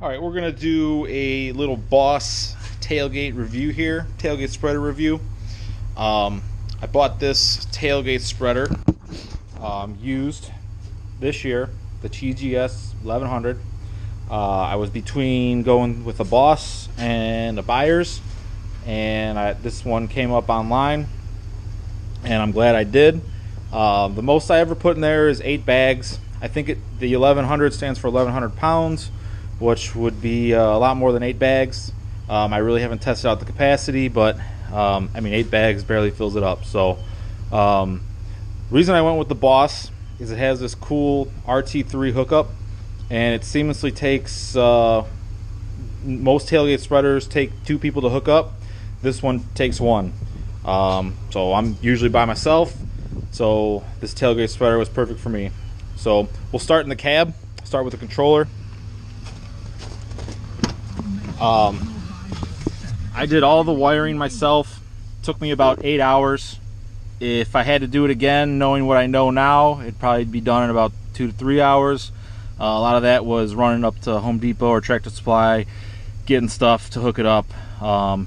All right, we're gonna do a little Boss tailgate review here, tailgate spreader review. I bought this tailgate spreader used this year, the TGS1100. I was between going with a Boss and a Buyers, and this one came up online, and I'm glad I did. The most I ever put in there is 8 bags. I think the 1100 stands for 1100 pounds, which would be a lot more than 8 bags. I really haven't tested out the capacity, but I mean, 8 bags barely fills it up. So reason I went with the Boss is it has this cool RT3 hookup, and it seamlessly takes most tailgate spreaders take 2 people to hook up. This one takes 1. So I'm usually by myself, so this tailgate spreader was perfect for me. So we'll start in the cab, start with the controller. I did all the wiring myself. Took me about 8 hours. If I had to do it again, knowing what I know now, it'd probably be done in about 2 to 3 hours. A lot of that was running up to Home Depot or Tractor Supply, getting stuff to hook it up,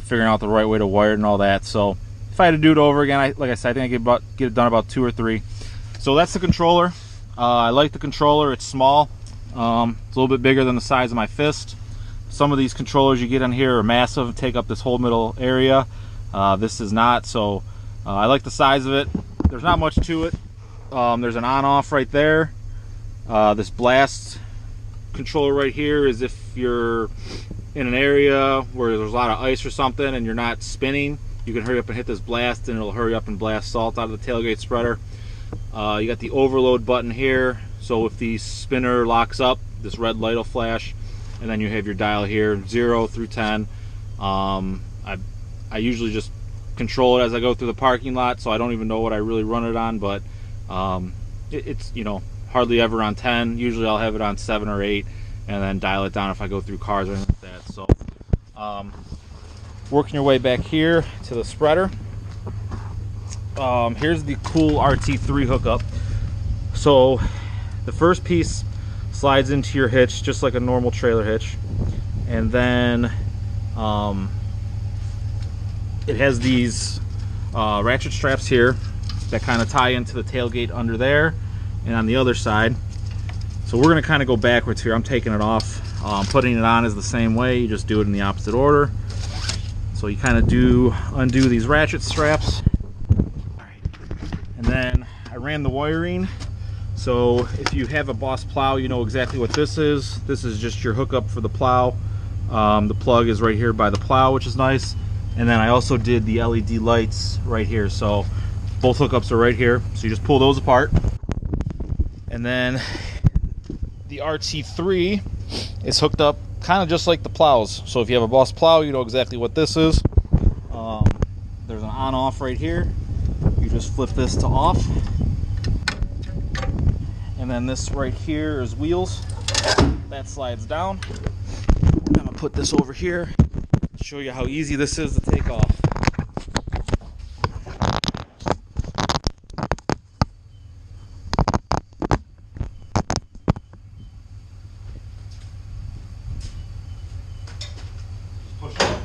figuring out the right way to wire it and all that. So if I had to do it over again, like I said, I think I could get it done about 2 or 3. So that's the controller. I like the controller. It's small. It's a little bit bigger than the size of my fist. Some of these controllers you get on here are massive, take up this whole middle area. This is not, so I like the size of it. There's not much to it. There's an on-off right there. This blast controller right here is if you're in an area where there's a lot of ice or something and you're not spinning, you can hurry up and hit this blast and it'll hurry up and blast salt out of the tailgate spreader. You got the overload button here, so if the spinner locks up, this red light will flash, and then you have your dial here, 0 through 10. I usually just control it as I go through the parking lot, so I don't even know what I really run it on, but it's, you know, hardly ever on 10. Usually I'll have it on 7 or 8 and then dial it down if I go through cars or anything like that. So working your way back here to the spreader. Here's the cool RT3 hookup. So the first piece slides into your hitch just like a normal trailer hitch, and then it has these ratchet straps here that kind of tie into the tailgate under there and on the other side. So we're going to kind of go backwards here. I'm taking it off. Putting it on is the same way, you just do it in the opposite order. So you kind of undo these ratchet straps. And then I ran the wiring. So if you have a Boss plow, you know exactly what this is. This is just your hookup for the plow. The plug is right here by the plow, which is nice. And then I also did the LED lights right here. So both hookups are right here. So you just pull those apart. And then the RT3 is hooked up kind of just like the plows. So if you have a Boss plow, you know exactly what this is. There's an on-off right here. You just flip this to off. And then this right here is wheels. That slides down. I'm gonna put this over here to show you how easy this is to take off. Push it up,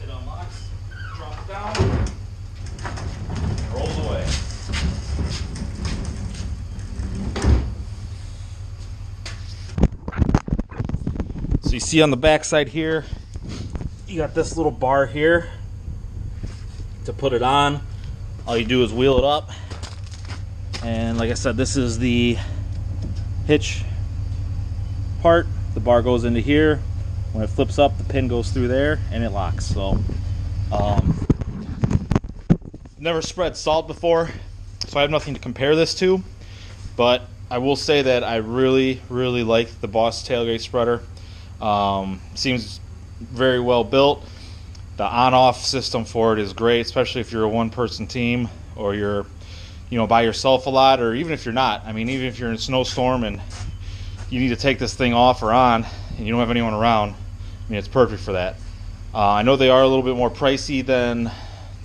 it unlocks, drops down, and rolls away. So you see on the back side here, you got this little bar here to put it on. All you do is wheel it up, and like I said, this is the hitch part. The bar goes into here. When it flips up, the pin goes through there and it locks. So never spread salt before, so I have nothing to compare this to, but I will say that I really like the Boss tailgate spreader. Seems very well built. The on-off system for it is great, especially if you're a one-person team or you're, you know, by yourself a lot, or even if you're not. I mean, even if you're in a snowstorm and you need to take this thing off or on and you don't have anyone around, I mean, it's perfect for that. I know they are a little bit more pricey than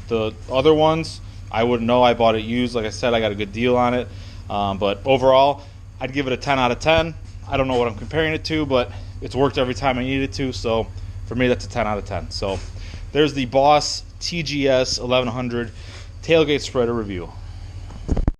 the other ones. I wouldn't know. I bought it used. Like I said, I got a good deal on it. But overall, I'd give it a 10 out of 10. I don't know what I'm comparing it to, but it's worked every time I needed to. So for me, that's a 10 out of 10. So there's the Boss TGS1100 tailgate spreader review.